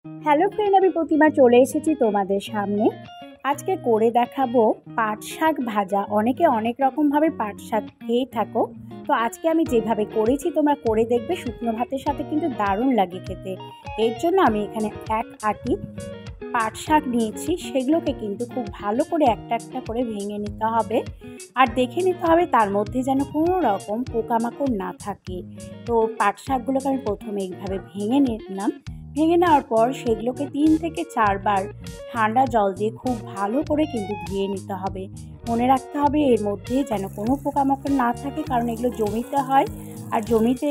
Hello friend, আমি প্রতিমা চলে এসেছি তোমাদের সামনে। আজকে করে দেখাবো পাট শাক ভাজা। অনেকে অনেক রকমভাবে পাট শাক খেয়ে থাকো, তো আজকে আমি যেভাবে করেছি তোমরা করে দেখবে। শুকনো ভাতের সাথে কিন্তু দারুণ লাগে খেতে। এর জন্য আমি এখানে এক আটি পাট শাক নিয়েছি। সেগুলোকে কিন্তু খুব ভালো করে একটা একটা করে ভেঙে নিতে হবে, আর দেখে নিতে হবে তার মধ্যে যেন কোনো রকম পোকামাকড় না থাকে। তো পাট শাকগুলোকে আমি প্রথমে এইভাবে ভেঙে নিলাম। ভেঙে নেওয়ার পর সেগুলোকে 3 থেকে 4 বার ঠান্ডা জল দিয়ে খুব ভালো করে কিন্তু ধুয়ে নিতে হবে। মনে রাখতে হবে এর মধ্যে যেন কোনো পোকামাকড় না থাকে, কারণ এগুলো জমিতে হয়, আর জমিতে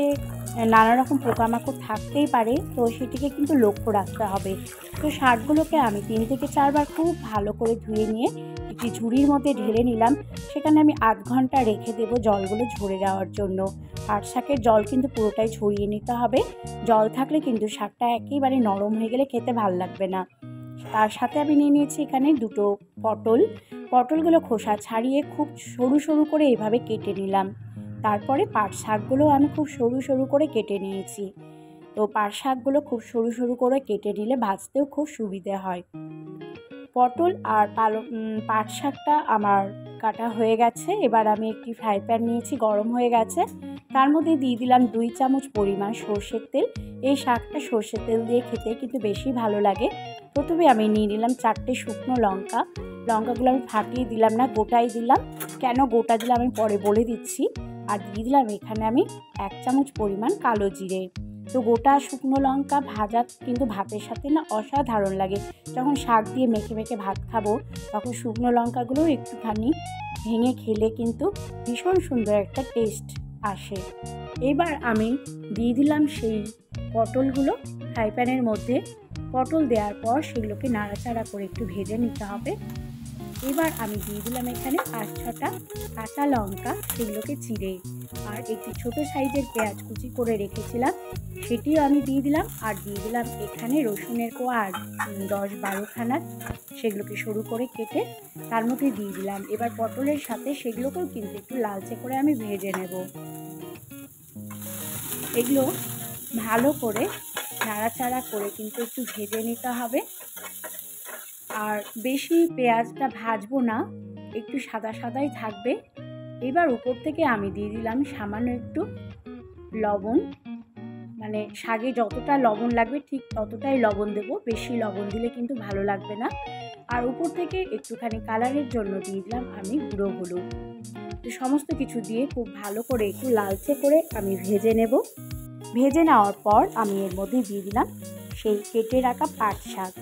নানা রকম পোকামাকড় থাকতেই পারে, তো সেটিকে কিন্তু লক্ষ্য রাখতে হবে। তো শাকগুলোকে আমি 3 থেকে 4 বার খুব ভালো করে ধুয়ে নিয়ে একটি ঝুড়ির মধ্যে ঢেলে নিলাম। সেখানে আমি আধ ঘন্টা রেখে দেবো জলগুলো ঝরে যাওয়ার জন্য। পাট শাকের জল কিন্তু পুরোটাই ঝরিয়ে নিতে হবে। জল থাকলে কিন্তু শাকটা একেবারে নরম হয়ে গেলে খেতে ভালো লাগবে না। তার সাথে আমি নিয়ে নিয়েছি এখানে দুটো পটলগুলো খোসা ছাড়িয়ে খুব সরু সরু করে এভাবে কেটে নিলাম। তারপরে পাট শাকগুলো আমি খুব সরু সরু করে কেটে নিয়েছি। তো পাট শাকগুলো খুব সরু সরু করে কেটে নিলে ভাজতেও খুব সুবিধে হয়। পটল আর পাট শাকটা আমার কাটা হয়ে গেছে। এবার আমি একটি ফ্রাই প্যান নিয়েছি, গরম হয়ে গেছে। তার মধ্যে দিয়ে দিলাম 2 চামচ পরিমাণ সর্ষের তেল। এই শাকটা সর্ষের তেল দিয়ে খেতে কিন্তু বেশি ভালো লাগে। প্রথমে আমি নিয়ে নিলাম 4টে শুকনো লঙ্কা। লঙ্কাগুলো আমি ফাটিয়ে দিলাম না, গোটাই দিলাম। কেন গোটা দিলাম আমি পরে বলে দিচ্ছি। আর দিয়ে দিলাম এখানে আমি 1 চামচ পরিমাণ কালো জিরে। তো গোটা শুকনো লঙ্কা ভাজা কিন্তু ভাতের সাথে না অসাধারণ লাগে। যখন শাক দিয়ে মেখে মেখে ভাত খাবো, তখন শুকনো লঙ্কাগুলো একটুখানি ভেঙে খেলে কিন্তু ভীষণ সুন্দর একটা টেস্ট আসে। এবার আমি দিয়ে দিলাম সেই পটলগুলো ফ্রাই প্যানের মধ্যে। পটল দেওয়ার পর সেগুলোকে নাড়াচাড়া করে একটু ভেজে নিতে হবে। এবার আমি দিয়ে দিলাম এখানে 5-6টা কাঁচা লঙ্কা, সেগুলোকে চিড়ে, আর একটি ছোট সাইজের পেঁয়াজ কুচি করে রেখেছিলাম, সেটিও আমি দিয়ে দিলাম। আর দিয়ে দিলাম এখানে রসুনের কোয়া আর 10-12খানা, সেগুলোকে সরু করে কেটে তার মধ্যে দিয়ে দিলাম। এবার পটলের সাথে সেগুলোকেও কিন্তু একটু লালচে করে আমি ভেজে নেব। এগুলো ভালো করে নাড়াচাড়া করে কিন্তু একটু ভেজে নিতে হবে। আর বেশি পেঁয়াজটা ভাজবো না, একটু সাদা সাদাই থাকবে। এবার উপর থেকে আমি দিয়ে দিলাম সামান্য একটু লবণ, মানে শাকে যতটা লবণ লাগবে ঠিক ততটাই লবণ দেবো, বেশি লবণ দিলে কিন্তু ভালো লাগবে না। আর উপর থেকে একটুখানি কালারের জন্য দিয়ে দিলাম আমি গুঁড়ো হলুদ। তো সমস্ত কিছু দিয়ে খুব ভালো করে একটু লালচে করে আমি ভেজে নেব। ভেজে নেওয়ার পর আমি এর মধ্যে দিয়ে দিলাম সেই কেটে রাখা পাট শাক।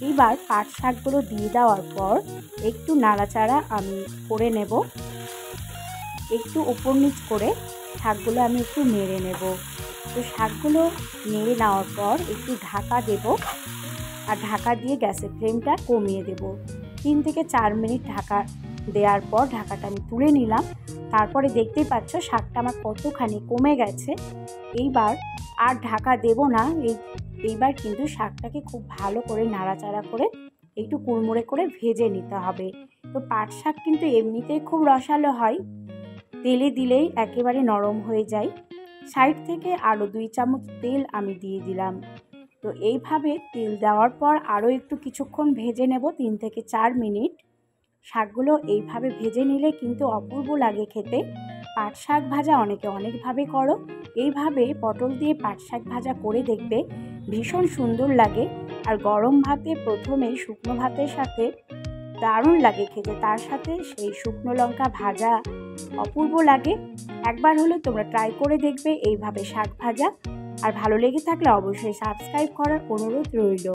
এবার পাট শাকগুলো দিয়ে দেওয়ার পর একটু নাড়াচাড়া আমি করে নেব। একটু উপর নিচ করে শাকগুলো আমি একটু নেড়ে নেব। তো শাকগুলো নেড়ে নেওয়ার পর একটু ঢাকা দেব, আর ঢাকা দিয়ে গ্যাসের ফ্লেমটা কমিয়ে দেব। 3 থেকে 4 মিনিট ঢাকা দেওয়ার পর ঢাকাটা আমি তুলে নিলাম। তারপরে দেখতেই পাচ্ছ শাকটা আমার কতখানি কমে গেছে। এইবার আর ঢাকা দেব না। এইবার কিন্তু শাকটাকে খুব ভালো করে নাড়াচাড়া করে একটু কুড়মুড়ে করে ভেজে নিতে হবে। তো পাট শাক কিন্তু এমনিতেই খুব রসালো হয়, তেলে দিলেই একেবারে নরম হয়ে যায়। সাইড থেকে আরও 2 চামচ তেল আমি দিয়ে দিলাম। তো এইভাবে তেল দেওয়ার পর আরও একটু কিছুক্ষণ ভেজে নেব, 3 থেকে 4 মিনিট। শাকগুলো এইভাবে ভেজে নিলে কিন্তু অপূর্ব লাগে খেতে। পাট শাক ভাজা অনেকে অনেকভাবে করো, এইভাবে পটল দিয়ে পাট শাক ভাজা করে দেখবে, ভীষণ সুন্দর লাগে। আর গরম ভাতে প্রথমেই শুকনো ভাতের সাথে দারুণ লাগে খেতে, তার সাথে সেই শুকনো লঙ্কা ভাজা অপূর্ব লাগে। একবার হলে তোমরা ট্রাই করে দেখবে এইভাবে শাক ভাজা। আর ভালো লেগে থাকলে অবশ্যই সাবস্ক্রাইব করার অনুরোধ রইল।